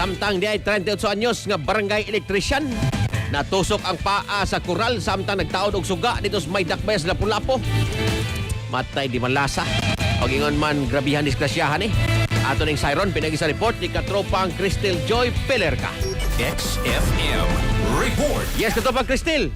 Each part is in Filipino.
Samtang di ay 38 anyos nga barangay electrician. Natusok ang paa sa kural samtang nagtaod og suga dito sa may dakbayas na Lapu-Lapu. Matay di malasa. O ingon man grabihan diskrasyahan Ato ning siren pinagi sa report ni katropang Cristel Joy Pelerca. XFM Report. Yes, katropang Cristel.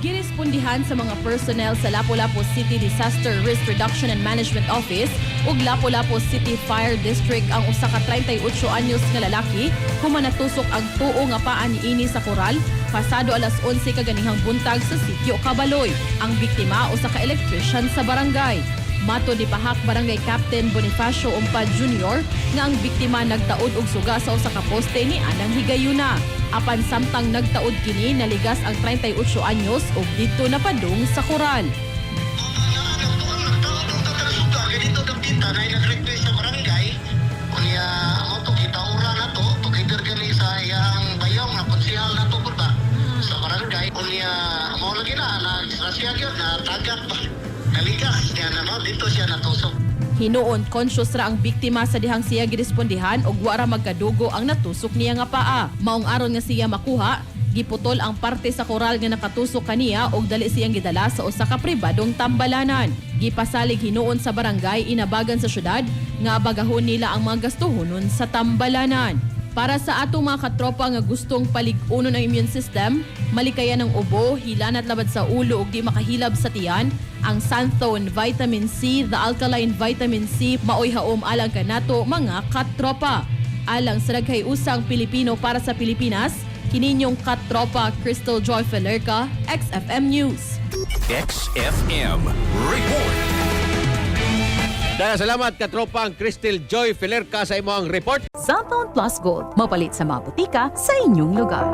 Girespondihan sa mga personnel sa Lapu-Lapu City Disaster Risk Reduction and Management Office ug Lapu-Lapu City Fire District ang usa ka 38 anyos nga lalaki human natusok ang tuo nga paa niini sa koral pasado alas 11 kaganihang buntag sa sitio Cabaloy. Ang biktima usa ka electrician sa barangay. Mato ni Pahak Barangay Captain Bonifacio Umpad Jr. nga ang biktima nagtaod og suga sa usa ka poste ni anang higayuna. Apan samtang nagtaod kini naligas ang 38 anyos ug dito napadung sa koral. Hinuon conscious ra ang biktima sa dihang siya girespondihan ug wa ra magkadugo ang natusok niya nga paa. Maong aron nga siya makuha, giputol ang parte sa koral nga nakatusok kaniya ug dali siyang gidala sa usa ka pribadong tambalanan. Gipasalig hinuon sa barangay inabagan sa syudad nga abagahon nila ang mga gastuhonon sa tambalanan. Para sa atong mga katropa nga gustong palig-unon ang immune system, malikayan ng ubo, hilanat labad sa ulo ug di makahilab sa tiyan, ang Santhone Vitamin C, the Alkaline Vitamin C, maoy haom alang kanato mga katropa. Alang sa nagkayusang Pilipino para sa Pilipinas, kininyong katropa Cristel Joy Pelerca, XFM News. XFM Report. Dahil salamat katropang Cristel Joy Pelerca sa imong report. Santhone Plus Gold, mapalit sa mga butika sa inyong lugar.